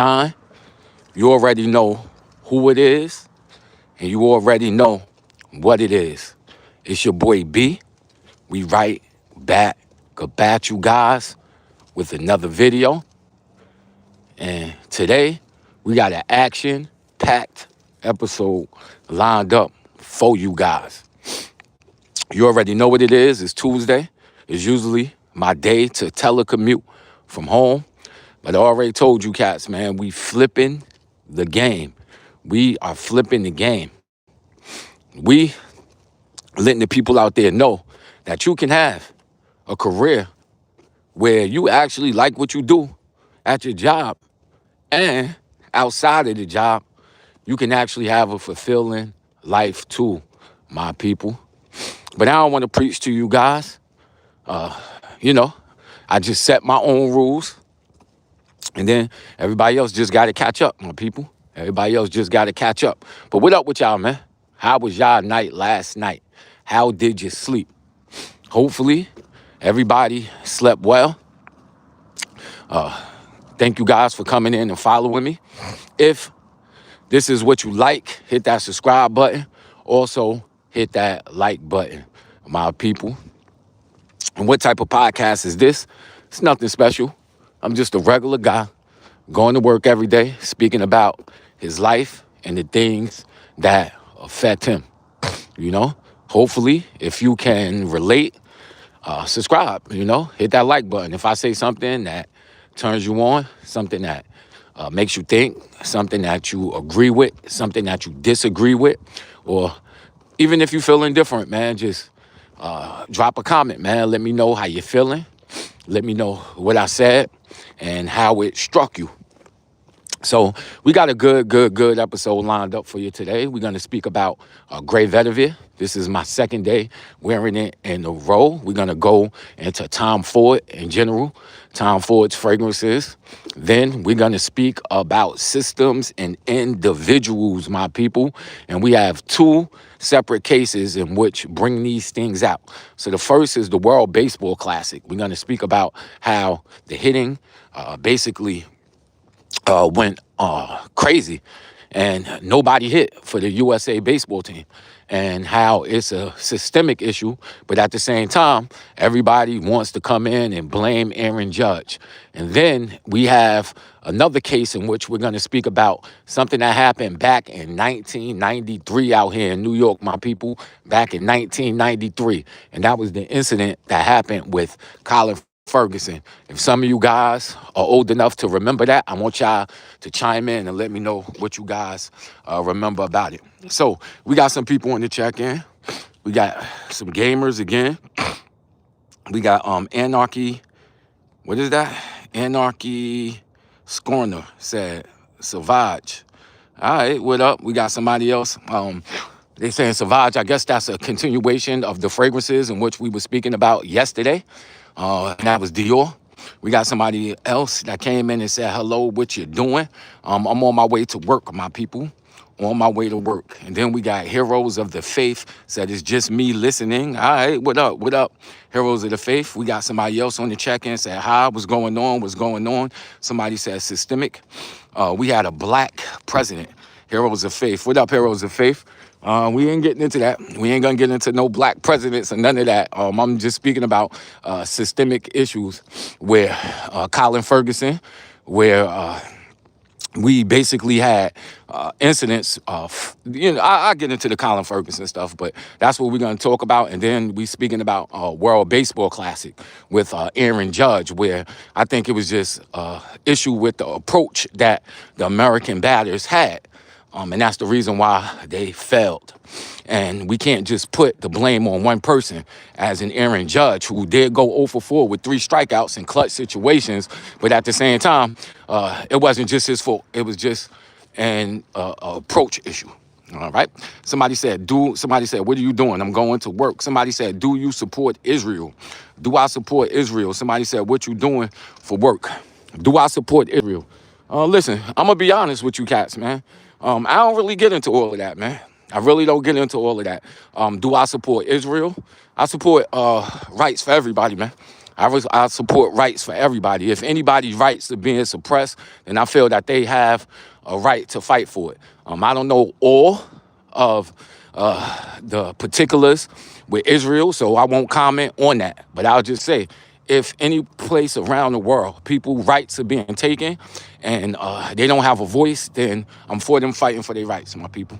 time, you already know who it is, and you already know what it is. It's your boy B. We right back about you guys with another video. And today, we got an action-packed episode lined up for you guys. You already know what it is. It's Tuesday. It's usually my day to telecommute from home. But I already told you cats, man, we flipping the game. We are flipping the game. We letting the people out there know that you can have a career where you actually like what you do at your job, and outside of the job, you can actually have a fulfilling life too, my people. But I don't want to preach to you guys. You know, I just set my own rules, and then everybody else just got to catch up, my people. Everybody else just got to catch up. But what up with y'all, man? How was y'all night last night? How did you sleep? Hopefully, everybody slept well. Thank you guys for coming in and following me. If this is what you like, hit that subscribe button. Also, hit that like button, my people. And what type of podcast is this? It's nothing special. I'm just a regular guy going to work every day, speaking about his life and the things that affect him. You know, hopefully, if you can relate, subscribe, hit that like button. If I say something that turns you on, something that makes you think, something that you agree with, something that you disagree with, or even if you feel indifferent, man, just drop a comment, man. Let me know how you're feeling. Let me know what I said and how it struck you. So we got a good episode lined up for you today. We're going to speak about gray Vetiver. This is my second day wearing it in a row. We're going to go into Tom Ford in general, Tom Ford's fragrances. Then we're going to speak about systems and individuals, my people. And we have two separate cases in which bring these things out. So the first is the World Baseball Classic. We're going to speak about how the hitting basically went crazy and nobody hit for the USA baseball team, and how it's a systemic issue, but at the same time, everybody wants to come in and blame Aaron Judge. And then we have another case in which we're going to speak about something that happened back in 1993 out here in New York, my people, back in 1993. And that was the incident that happened with Colin Ferguson. If some of you guys are old enough to remember that, I want y'all to chime in and let me know what you guys remember about it. So we got some people in the check-in. We got some gamers again. We got Anarchy. What is that? Anarchy Scorner said Savage. All right, what up? We got somebody else. They saying Savage. I guess that's a continuation of the fragrances in which we were speaking about yesterday. And that was Dior. We got somebody else that came in and said, hello, what you doing? I'm on my way to work, my people. On my way to work. And then we got Heroes of the Faith, said it's just me listening. All right, what up, what up? Heroes of the Faith. We got somebody else on the check-in, said, hi, what's going on, what's going on? Somebody said systemic. We had a black president. Heroes of Faith. What up, Heroes of Faith? We ain't getting into that. We ain't gonna get into no black presidents and none of that. I'm just speaking about systemic issues where Colin Ferguson, where we basically had incidents of, I get into the Colin Ferguson stuff, but that's what we're going to talk about. And then we speaking about World Baseball Classic with Aaron Judge, where I think it was just issue with the approach that the American batters had. And that's the reason why they failed. And we can't just put the blame on one person, as in Aaron Judge, who did go 0 for 4 with 3 strikeouts in clutch situations. But at the same time, it wasn't just his fault. It was just an approach issue. All right. Somebody said, what are you doing? I'm going to work. Somebody said, do you support Israel? Do I support Israel? Somebody said, what you doing for work? Do I support Israel? Listen, I'm going to be honest with you cats, man. I don't really get into all of that, man. I really don't get into all of that. Do I support Israel? I support rights for everybody, man. I support rights for everybody. If anybody's rights are being suppressed, then I feel that they have a right to fight for it. I don't know all of the particulars with Israel, so I won't comment on that. But I'll just say, if any place around the world, people's rights are being taken and they don't have a voice, then I'm for them fighting for their rights, my people.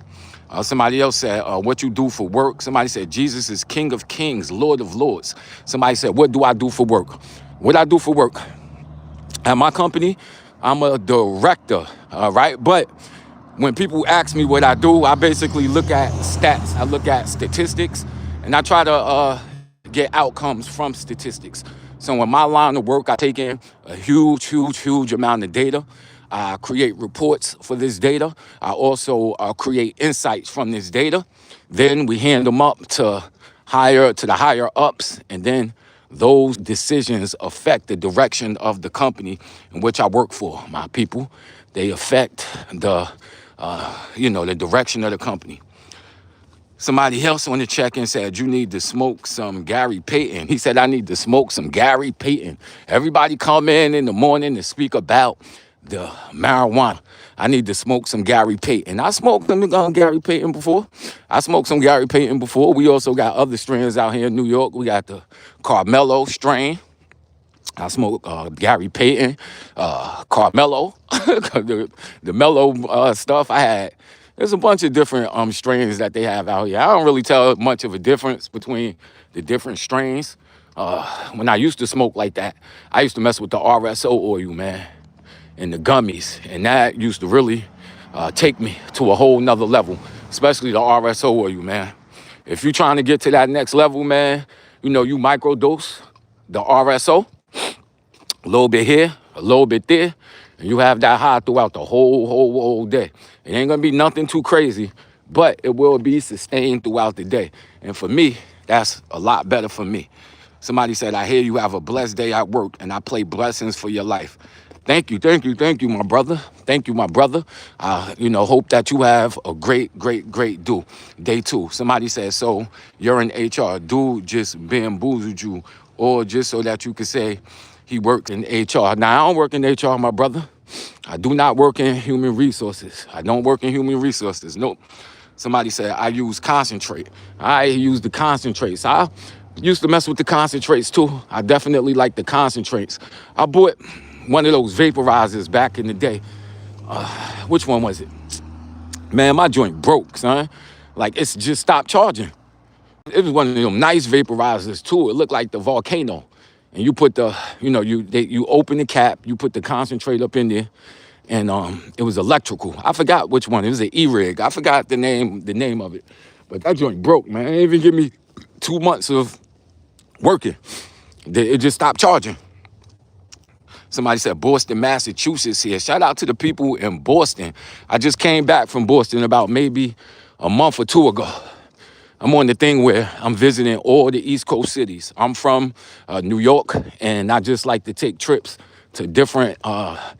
Somebody else said, what you do for work. Somebody said, Jesus is King of Kings, Lord of Lords. Somebody said, what do I do for work? What I do for work? At my company, I'm a director, all right? But when people ask me what I do, I basically look at stats. I look at statistics, and I try to get outcomes from statistics. So in my line of work, I take in a huge amount of data. I create reports for this data. I also create insights from this data. Then we hand them up to the higher ups, and then those decisions affect the direction of the company in which I work for, my people. They affect the direction of the company. Somebody else on the check-in said, you need to smoke some Gary Payton. He said, I need to smoke some Gary Payton. Everybody come in the morning to speak about the marijuana. I need to smoke some Gary Payton. I smoked some Gary Payton before. We also got other strains out here in New York. We got the Carmelo strain. I smoke Gary Payton, Carmelo, the mellow stuff. There's a bunch of different strains that they have out here. I don't really tell much of a difference between the different strains. When I used to smoke like that, I used to mess with the RSO oil, man, and the gummies. And that used to really take me to a whole nother level, especially the RSO oil, man. If you're trying to get to that next level, man, you microdose the RSO, a little bit here, a little bit there, and you have that high throughout the whole day. It ain't gonna be nothing too crazy, but it will be sustained throughout the day. And for me, that's a lot better for me. Somebody said, I hear you have a blessed day at work, and I play blessings for your life. Thank you, my brother. Thank you, my brother. Hope that you have a great day too. Somebody said, so you're in HR. Dude just bamboozled you, or just so that you could say he works in HR. Now, I don't work in HR, my brother. I do not work in human resources. I don't work in human resources. Nope. Somebody said, I use concentrate. I use the concentrates. I used to mess with the concentrates too. I definitely like the concentrates. I bought one of those vaporizers back in the day. Which one was it? Man, my joint broke, son. Like, it's just stopped charging. It was one of them nice vaporizers too. It looked like the volcano. And you put you open the cap, you put the concentrate up in there, and it was electrical. I forgot which one. It was an E-rig. I forgot the name of it. But that joint broke, man. It didn't even give me 2 months of working. It just stopped charging. Somebody said Boston, Massachusetts here. Shout out to the people in Boston. I just came back from Boston about maybe a month or two ago. I'm on the thing where I'm visiting all the East Coast cities. I'm from New York, and I just like to take trips to different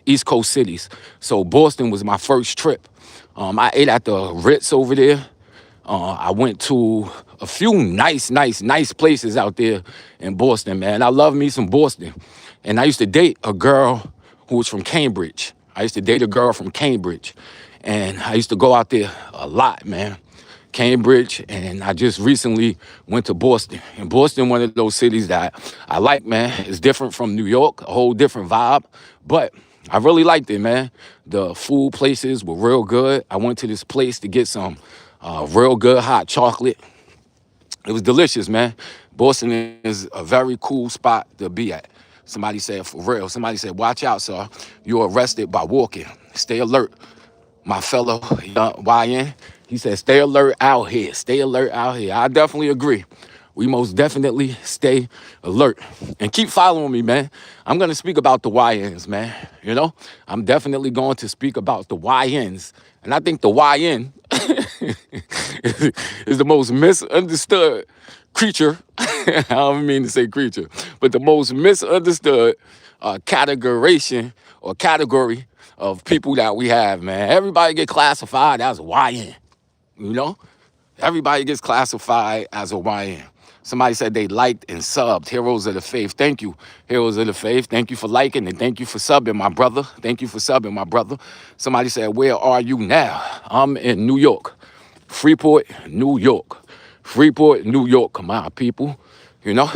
East Coast cities. So Boston was my first trip. I ate at the Ritz over there. I went to a few nice places out there in Boston, man. I love me some Boston. And I used to date a girl who was from Cambridge. And I used to go out there a lot, man. Cambridge, and I just recently went to Boston. And Boston, one of those cities that I like, man. It's different from New York, a whole different vibe, but I really liked it, man. The food places were real good. I went to this place to get some real good hot chocolate. It was delicious, man. Boston is a very cool spot to be at. Somebody said, for real. Somebody said, watch out, sir. You're arrested by walking. Stay alert. My fellow YN, he said, stay alert out here. I definitely agree. We most definitely stay alert. And keep following me, man. I'm going to speak about the YNs, man. I'm definitely going to speak about the YNs. And I think the YN is the most misunderstood creature. I don't mean to say creature, but the most misunderstood category of people that we have, man. Everybody get classified as a YN, Everybody gets classified as a YN. Somebody said they liked and subbed. Heroes of the Faith. Thank you, Heroes of the Faith. Thank you for liking and thank you for subbing, my brother. Thank you for subbing, my brother. Somebody said, where are you now? I'm in New York. Freeport, New York. Freeport, New York, my people. You know?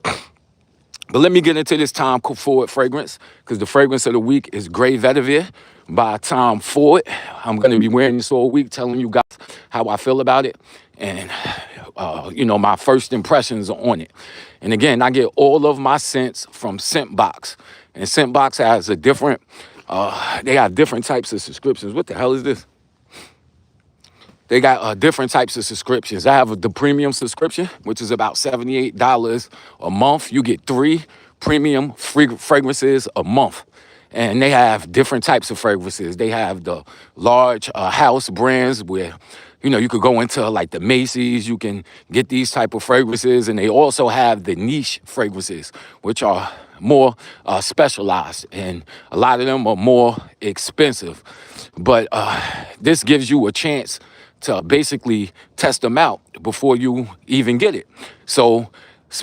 But let me get into this Tom Ford fragrance, because the fragrance of the week is Grey Vetiver by Tom Ford. I'm going to be wearing this all week, telling you guys how I feel about it and, my first impressions on it. And again, I get all of my scents from Scentbox. And Scentbox has they have different types of subscriptions. What the hell is this? They got different types of subscriptions. I have the premium subscription, which is about $78 a month. You get 3 premium fragrances a month. And they have different types of fragrances. They have the large house brands where, you could go into like the Macy's, you can get these type of fragrances. And they also have the niche fragrances, which are more specialized. And a lot of them are more expensive. But this gives you a chance to basically test them out before you even get it. So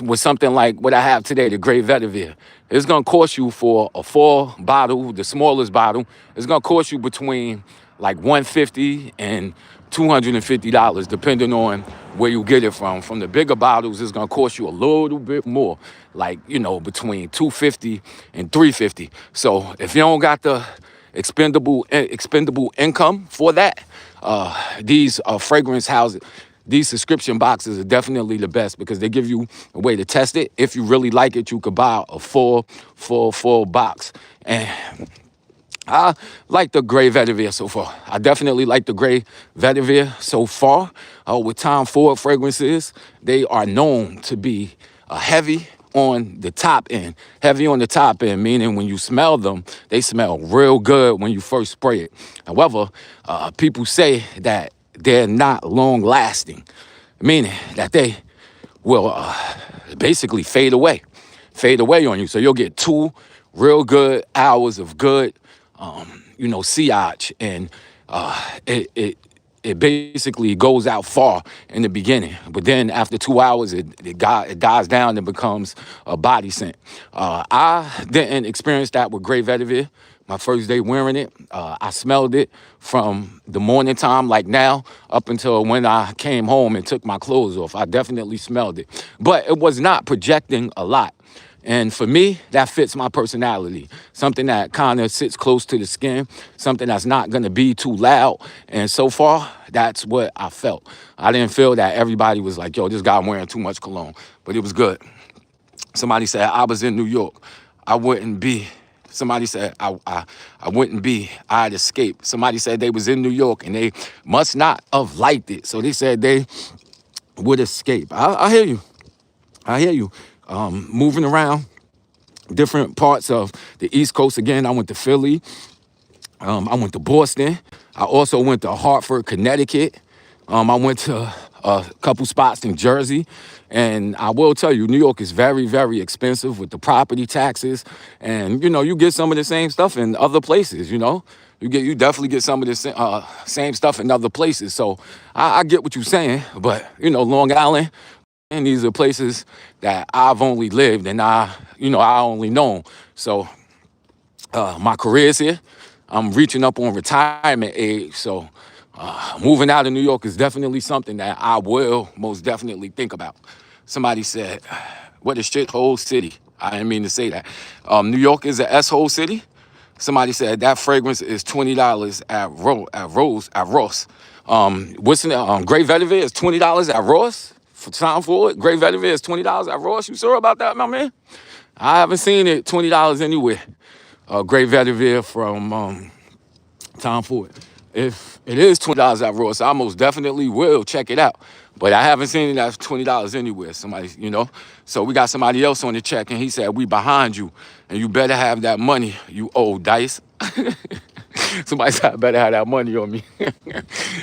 with something like what I have today, the Grey Vetiver, it's gonna cost you for a 4 bottle, the smallest bottle, it's gonna cost you between like $150 and $250, depending on where you get it from. From the bigger bottles, it's gonna cost you a little bit more, like, between $250 and $350. So if you don't got the expendable income for that, these fragrance houses, these subscription boxes are definitely the best because they give you a way to test it. If you really like it, you could buy a full box. And I like the Grey Vetiver so far. I definitely like the Grey Vetiver so far. With Tom Ford fragrances, they are known to be heavy on the top end. Heavy on the top end, meaning when you smell them, they smell real good when you first spray it. However, people say that they're not long lasting, meaning that they will basically fade away on you. So you'll get 2 real good hours of good, sillage, and it basically goes out far in the beginning, but then after 2 hours, it dies down and becomes a body scent. I didn't experience that with Grey Vetiver. My first day wearing it, I smelled it from the morning time, like now, up until when I came home and took my clothes off. I definitely smelled it, but it was not projecting a lot. And for me, that fits my personality. Something that kind of sits close to the skin, something that's not going to be too loud. And so far, that's what I felt. I didn't feel that everybody was like, yo, this guy wearing too much cologne, but it was good. Somebody said, I was in New York. I wouldn't be. Somebody said, I wouldn't be. I'd escape. Somebody said they was in New York and they must not have liked it. So they said they would escape. I hear you. I hear you. Moving around different parts of the East Coast. Again, I went to Philly. I went to Boston. I also went to Hartford, Connecticut. I went to a couple spots in Jersey. And I will tell you, New York is very, very expensive with the property taxes. And, you get some of the same stuff in other places, You definitely get some of the same stuff in other places. So I get what you're saying. But, Long Island, and these are places that I've only lived and I only know. So my career's here. I'm reaching up on retirement age. So moving out of New York is definitely something that I will most definitely think about. Somebody said, what a shithole city. I didn't mean to say that. New York is an S-hole city. Somebody said that fragrance is $20 at Ross. What's in it? Grey Vetiver is $20 at Ross? For Tom Ford, Grey Vetiver is $20 at Ross. You sure about that, my man? I haven't seen it $20 anywhere. Grey Vetiver from Tom Ford. If it is $20 at Ross, I most definitely will check it out. But I haven't seen it at $20 anywhere. Somebody, So we got somebody else on the check, and he said, we behind you, and you better have that money, you old dice. Somebody said, I better have that money on me.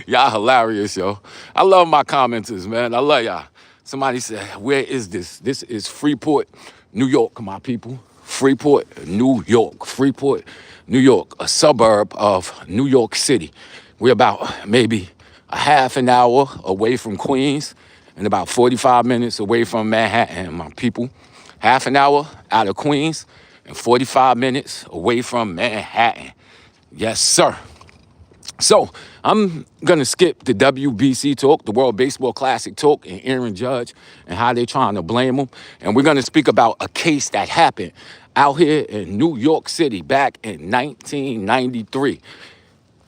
Y'all hilarious, yo. I love my commenters, man. I love y'all. Somebody said, where is this? This is Freeport, New York, my people. Freeport, New York. Freeport, New York, a suburb of New York City. We're about maybe a half an hour away from Queens and about 45 minutes away from Manhattan, my people. Half an hour out of Queens and 45 minutes away from Manhattan. Yes, sir. So I'm going to skip the WBC talk, the World Baseball Classic talk, and Aaron Judge and how they're trying to blame him. And we're going to speak about a case that happened out here in New York City back in 1993.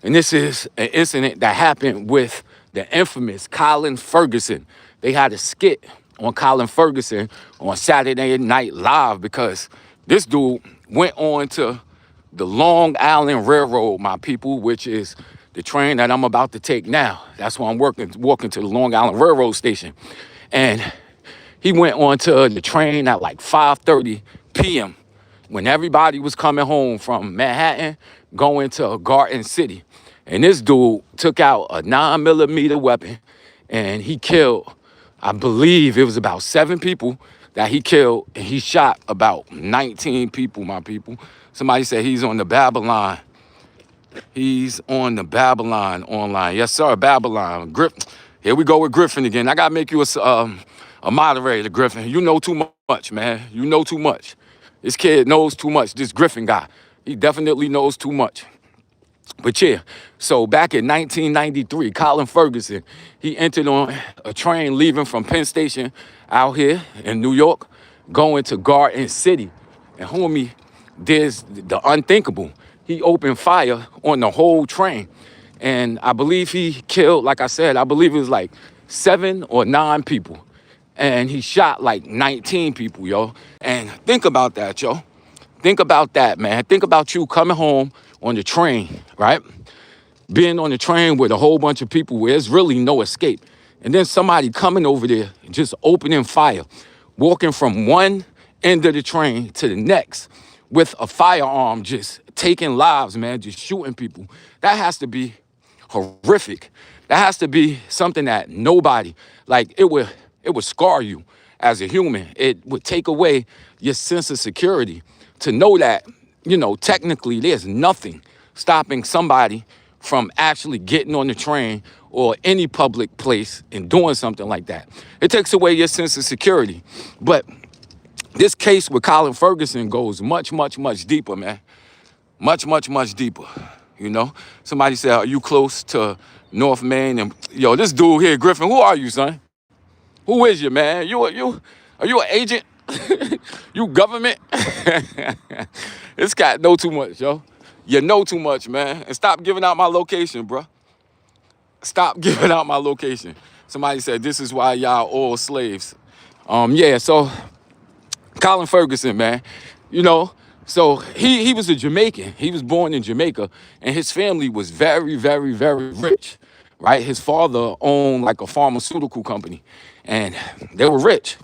And this is an incident that happened with the infamous Colin Ferguson. They had a skit on Colin Ferguson on Saturday Night Live because this dude went on to the Long Island Railroad, my people, which is the train that I'm about to take now. That's why I'm walking to the Long Island Railroad station. And he went on to the train at like 5:30 p.m. when everybody was coming home from Manhattan going to Garden City. And this dude took out a 9mm weapon and he killed, I believe it was about 7 people that he killed, and he shot about 19 people, my people. Somebody said he's on the Babylon. He's on the Babylon online. Yes, sir, Babylon. Here we go with Griffin again. I got to make you a moderator, Griffin. You know too much, man. You know too much. This kid knows too much. This Griffin guy, he definitely knows too much. But yeah, so back in 1993, Colin Ferguson, he entered on a train leaving from Penn Station out here in New York, going to Garden City. And homie, there's the unthinkable. He opened fire on the whole train. And I believe he killed, like I said, I believe it was like 7 or 9 people. And he shot like 19 people, yo. And think about that, yo. Think about that, man. Think about you coming home on the train, right? Being on the train with a whole bunch of people where there's really no escape. And then somebody coming over there, just opening fire, walking from one end of the train to the next with a firearm, just taking lives, man, just shooting people. That has to be horrific. That has to be something that nobody, like it would scar you as a human. It would take away your sense of security to know that, you know, technically there's nothing stopping somebody from actually getting on the train or any public place and doing something like that. It takes away your sense of security. But this case with Colin Ferguson goes much, much, much deeper, man. Much, much, much deeper. You know, somebody said, are you close to North Main? And yo, this dude here, Griffin, who are you, son? Who is you, man? Are you an agent? You government? This guy know too much, yo. You know too much, man. And stop giving out my location, bro. Stop giving out my location. Somebody said, this is why y'all all slaves. Yeah, so Colin Ferguson, man, you know, so he was a Jamaican. He was born in Jamaica, and his family was very, very, very rich, right? His father owned like a pharmaceutical company, and they were rich.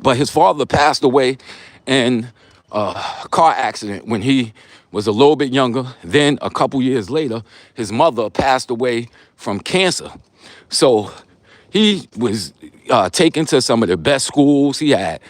But his father passed away in a car accident when he was a little bit younger. Then a couple years later, his mother passed away from cancer. So he was taken to some of the best schools. He had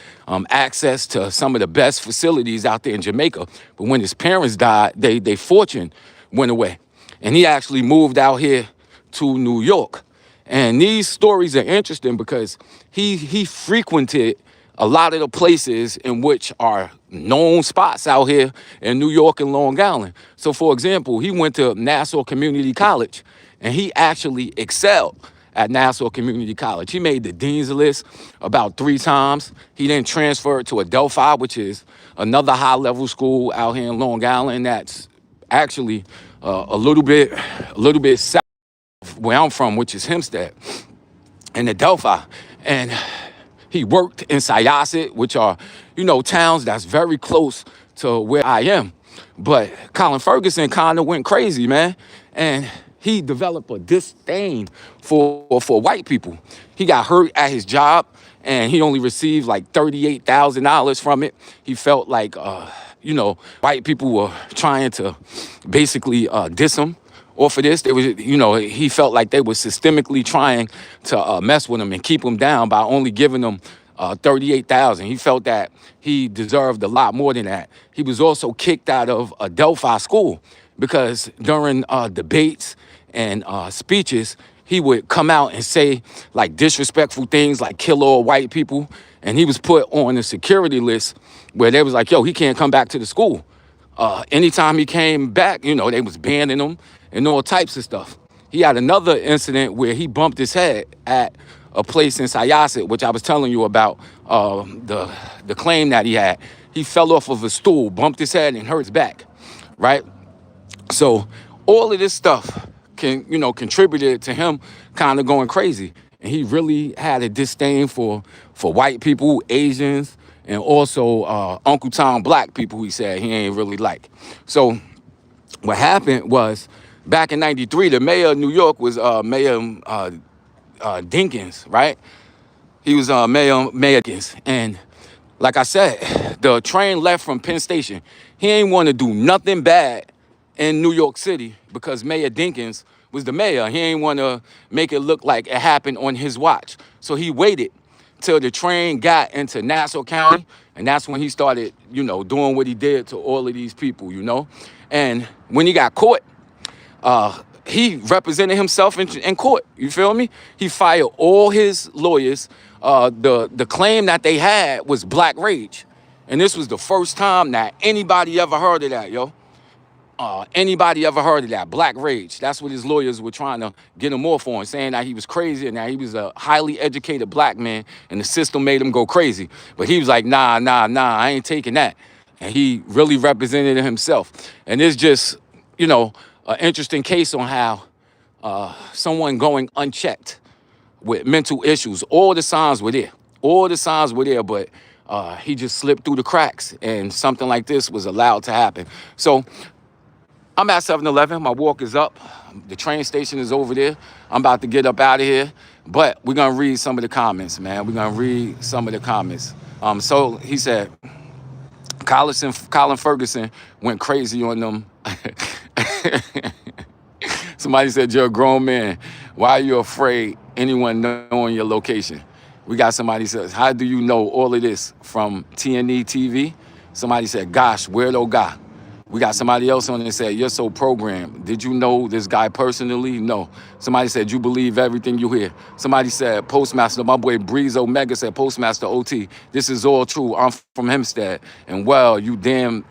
access to some of the best facilities out there in Jamaica. But when his parents died, they fortune went away. And he actually moved out here to New York. And these stories are interesting because he frequented a lot of the places in which are known spots out here in New York and Long Island. So, for example, he went to Nassau Community College, and he actually excelled at Nassau Community College. He made the dean's list about 3 times. He then transferred to Adelphi, which is another high-level school out here in Long Island that's actually a little bit south of where I'm from, which is Hempstead and Adelphi. And he worked in Syosset, which are, you know, towns that's very close to where I am. But Colin Ferguson kind of went crazy, man. And he developed a disdain for white people. He got hurt at his job, and he only received like $38,000 from it. He felt like, you know, white people were trying to basically diss him off of this. They was, you know, he felt like they were systemically trying to mess with him and keep him down by only giving him $38,000. He felt that he deserved a lot more than that. He was also kicked out of Adelphi school because during debates and speeches, he would come out and say like disrespectful things like kill all white people. And he was put on a security list where they was like, yo, he can't come back to the school. Anytime he came back, you know, they was banning him and all types of stuff. He had another incident where he bumped his head at a place in Syosset, which I was telling you about, the claim that he had. He fell off of a stool, bumped his head, and hurt his back, right? So all of this stuff contributed to him kind of going crazy. And he really had a disdain for white people, Asians, and also Uncle Tom black people, he said he ain't really like. So what happened was back in 93, the mayor of New York was Mayor Dinkins, right? He was Mayor Dinkins. And like I said, the train left from Penn Station. He ain't want to do nothing bad in New York City because Mayor Dinkins was the mayor. He ain't want to make it look like it happened on his watch. So he waited till the train got into Nassau County, and that's when he started, doing what he did to all of these people, And when he got caught, he represented himself in court. You feel me? He fired all his lawyers. The claim that they had was black rage. And this was the first time that anybody ever heard of that, yo. Anybody ever heard of that? Black rage. That's what his lawyers were trying to get him off on, saying that he was crazy and that he was a highly educated black man and the system made him go crazy. But he was like, nah, I ain't taking that. And he really represented himself. And it's just, an interesting case on how someone going unchecked with mental issues, all the signs were there. All the signs were there, but he just slipped through the cracks and something like this was allowed to happen. So I'm at 7-Eleven. My walk is up. The train station is over there. I'm about to get up out of here. But we're going to read some of the comments, man. We're going to read some of the comments. So he said, Colin Ferguson went crazy on them. Somebody said, you're a grown man. Why are you afraid anyone knowing your location? We got somebody says, how do you know all of this from TNE TV? Somebody said, gosh, weirdo guy. We got somebody else on there that said, you're so programmed. Did you know this guy personally? No. Somebody said, you believe everything you hear. Somebody said, Postmaster, my boy Breeze Omega said, Postmaster OT, this is all true. I'm from Hempstead. And well, you damn.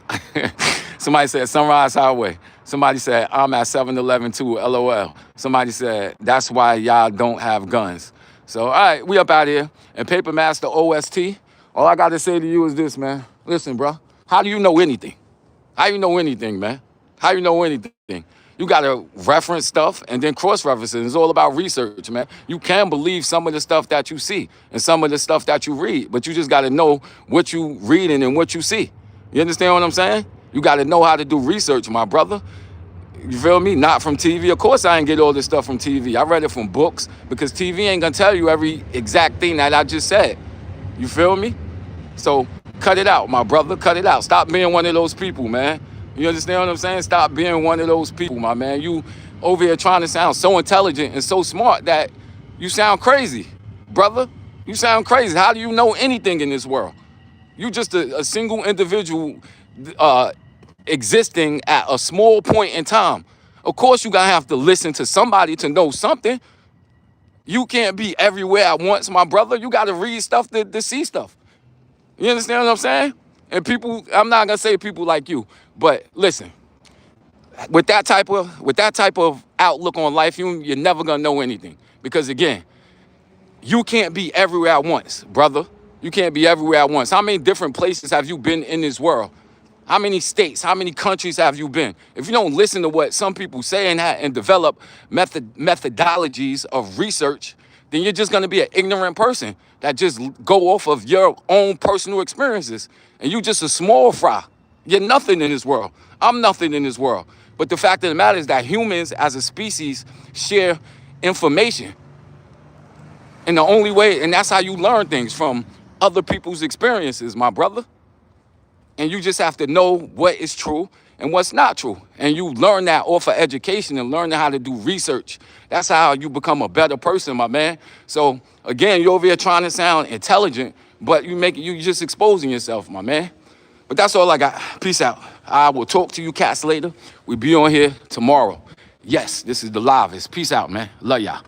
Somebody said, Sunrise Highway. Somebody said, I'm at 7-Eleven too, LOL. Somebody said, that's why y'all don't have guns. So, all right, we up out here. And Papermaster OST, all I got to say to you is this, man. Listen, bro, how do you know anything? How you know anything, man? How you know anything? You got to reference stuff and then cross-reference it. It's all about research, man. You can believe some of the stuff that you see and some of the stuff that you read, but you just got to know what you reading and what you see. You understand what I'm saying? You got to know how to do research, my brother. You feel me? Not from TV. Of course I ain't get all this stuff from TV. I read it from books because TV ain't going to tell you every exact thing that I just said. You feel me? So cut it out, my brother. Cut it out. Stop being one of those people, man. You understand what I'm saying? Stop being one of those people, my man. You over here trying to sound so intelligent and so smart that you sound crazy, brother. You sound crazy. How do you know anything in this world? You just a single individual existing at a small point in time. Of course, you gotta have to listen to somebody to know something. You can't be everywhere at once, my brother. You gotta read stuff to see stuff. You understand what I'm saying? And people, I'm not gonna say people like you, but listen, with that type of outlook on life, you're never gonna know anything. Because again, you can't be everywhere at once, brother. You can't be everywhere at once. How many different places have you been in this world? How many states, how many countries have you been? If you don't listen to what some people say and develop methodologies of research, then you're just gonna be an ignorant person that just go off of your own personal experiences. And you just a small fry. You're nothing in this world. I'm nothing in this world. But the fact of the matter is that humans as a species share information. And the only way, and that's how you learn things, from other people's experiences, my brother. And you just have to know what is true and what's not true. And you learn that off of education and learning how to do research. That's how you become a better person, my man. So again, you're over here trying to sound intelligent, but you just exposing yourself, my man. But that's all I got. Peace out. I will talk to you cats later. We'll be on here tomorrow. Yes, this is the livest. Peace out, man. Love y'all.